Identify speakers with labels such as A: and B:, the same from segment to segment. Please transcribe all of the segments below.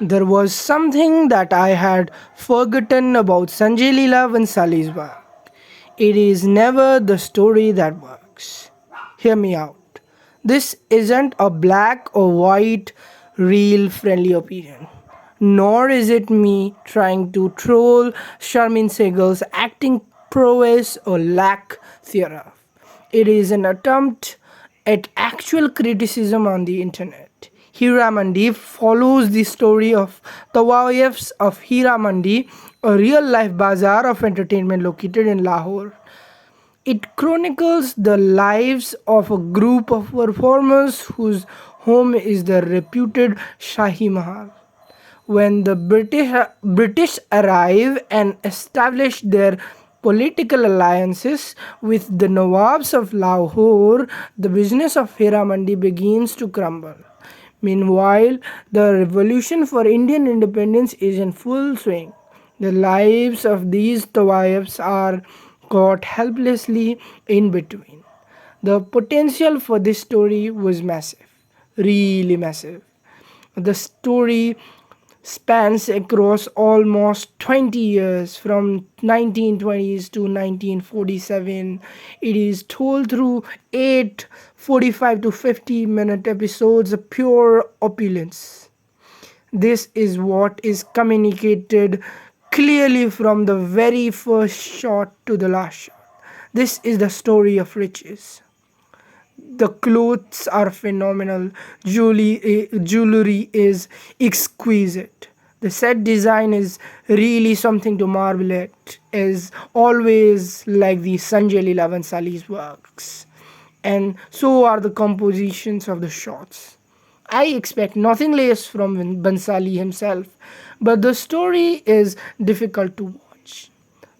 A: There was something that I had forgotten about Sanjay Leela Vansali's work. It is never the story that works. Hear me out. This isn't a black or white, real friendly opinion. Nor is it me trying to troll Sharmin Segal's acting prowess or lack thereof. It is an attempt at actual criticism on the internet. Heeramandi follows the story of the wives of Heeramandi, a real life bazaar of entertainment located in Lahore. It chronicles the lives of a group of performers whose home is the reputed Shahi Mahal. When the British arrive and establish their political alliances with the Nawabs of Lahore, the business of Heeramandi begins to crumble. Meanwhile, the revolution for Indian independence is in full swing. The lives of these Tawaips are caught helplessly in between. The potential for this story was massive, really massive. The story spans across almost 20 years from 1920s to 1947. It is told through 8 45 to 50-minute episodes of pure opulence. This is what is communicated clearly from the very first shot to the last shot. This is the story of riches. The clothes are phenomenal. Jewelry is exquisite. The set design is really something to marvel at, as always like the Sanjay Leela Vansali's works. And so are the compositions of the shots. I expect nothing less from Bansali himself, but the story is difficult to watch.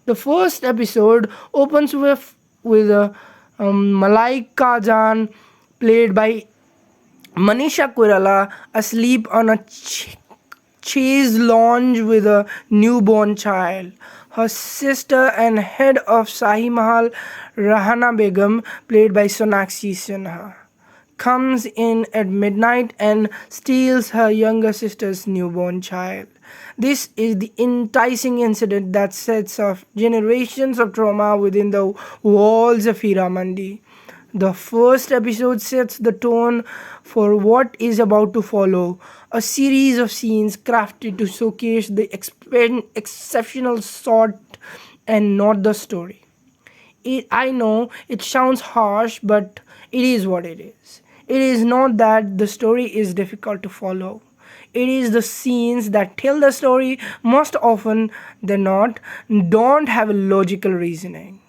A: The first episode opens with a Malaika Jan, played by Manisha Koirala, asleep on a chaise lounge with a newborn child. Her sister and head of Shahi Mahal, Rahana Begum, played by Sonakshi Sinha, comes in at midnight and steals her younger sister's newborn child. This is the enticing incident that sets off generations of trauma within the walls of Heeramandi. The first episode sets the tone for what is about to follow, a series of scenes crafted to showcase the exceptional sort and not the story. I know it sounds harsh, but it is what it is. It is not that the story is difficult to follow. It is the scenes that tell the story most often than not don't have a logical reasoning.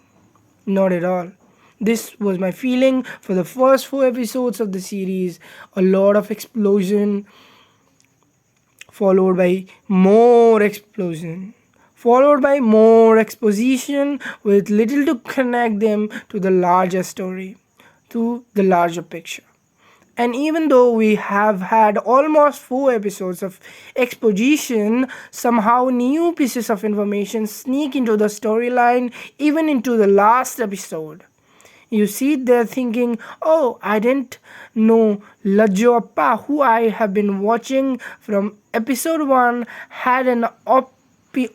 A: Not at all. This was my feeling for the first 4 episodes of the series. A lot of explosion, followed by more explosion, followed by more exposition with little to connect them to the larger story, to the larger picture. And even though we have had almost 4 episodes of exposition, somehow new pieces of information sneak into the storyline, even into the last episode. You sit there thinking, oh, I didn't know Lajo Appa, who I have been watching from episode 1, had an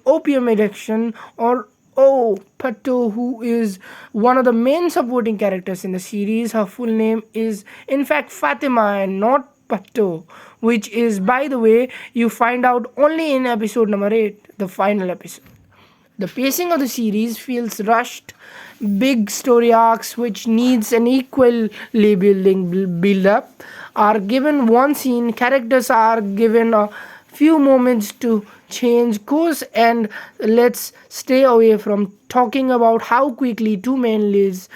A: opium addiction, or oh, Patto, who is one of the main supporting characters in the series. Her full name is, in fact, Fatima and not Patto, which is, by the way, you find out only in episode number 8, the final episode. The pacing of the series feels rushed, big story arcs which needs an equally building build up are given one scene, characters are given a few moments to change course, and let's stay away from talking about how quickly two main leads,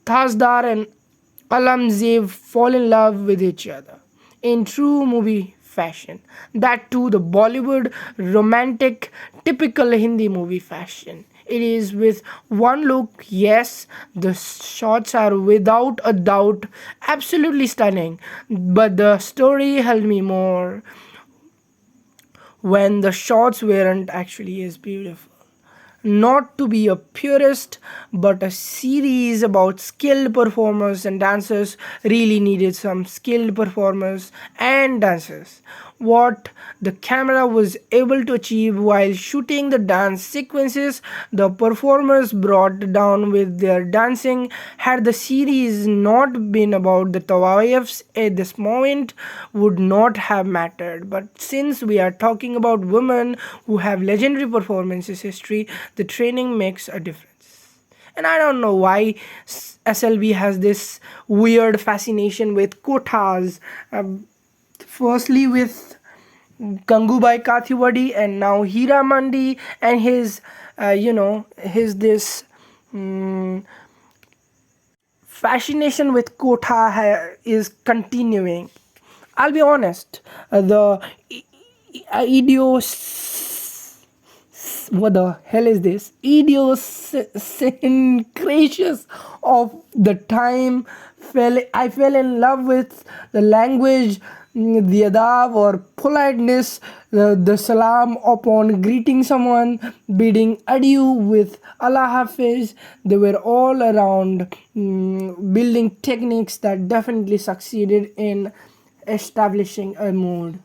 A: Tazdar and Alamzev, fall in love with each other in true movie fashion. That too, the Bollywood romantic, typical Hindi movie fashion. It is with one look, yes, the shots are without a doubt absolutely stunning, but the story held me more when the shots weren't actually as beautiful. Not to be a purist, but a series about skilled performers and dancers really needed some skilled performers and dancers. what the camera was able to achieve while shooting the dance sequences the performers brought down with their dancing. Had the series not been about the Tawaiefs at this moment would not have mattered. But since we are talking about women who have legendary performances history, the training makes a difference. And I don't know why SLB has this weird fascination with kotas. Firstly, with Gangubai Kathiwadi and now Heeramandi and his, his this mm, fascination with Kotha is continuing. I'll be honest, the idios what the hell is this idiosyncrasies of the time I fell in love with the language, the adab or politeness, the salam upon greeting someone, bidding adieu with Allah Hafiz. They were all around building techniques that definitely succeeded in establishing a mood.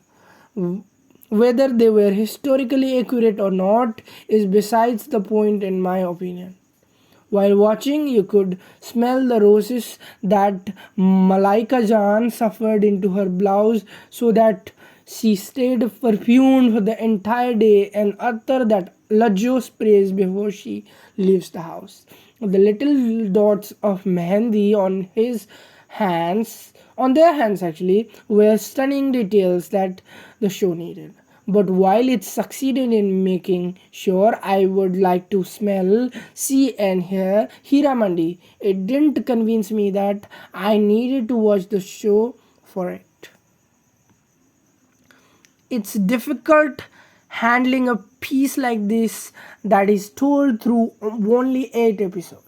A: Whether they were historically accurate or not is besides the point, in my opinion. While watching, you could smell the roses that Malaika Jan suffered into her blouse so that she stayed perfumed for the entire day and utter that luxurious praise before she leaves the house. The little dots of mehendi on their hands actually, were stunning details that the show needed. But while it succeeded in making sure I would like to smell, see, and hear Heeramandi, it didn't convince me that I needed to watch the show for it. It's difficult handling a piece like this that is told through only 8 episodes.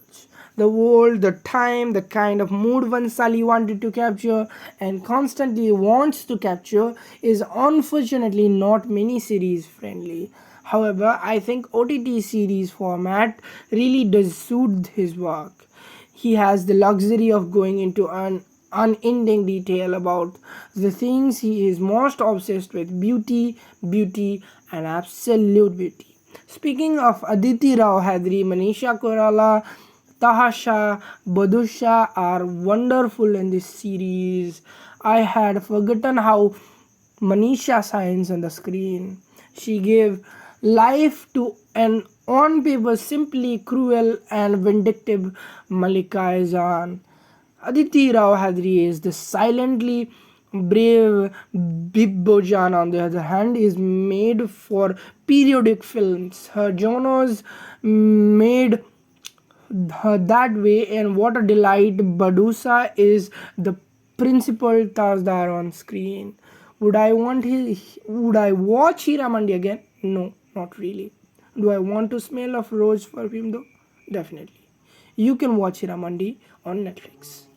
A: The world, the time, the kind of mood Vansali wanted to capture and constantly wants to capture is unfortunately not mini-series friendly. However, I think OTT series format really does suit his work. He has the luxury of going into an unending detail about the things he is most obsessed with: beauty, and absolute beauty. Speaking of Aditi Rao Hadri, Manisha Koirala, Tahasha, Badusha are wonderful in this series. I had forgotten how Manisha shines on the screen. She gave life to an on paper simply cruel and vindictive Malika Izan. Aditi Rao Hadri is the silently brave Bibbojan, on the other hand, is made for periodic films. Her genres made her that way, and what a delight Badusa is the principal Tazdar on screen. Would I watch Heeramandi again? No, not really. Do I want to smell of rose perfume though? Definitely. You can watch Heeramandi on Netflix.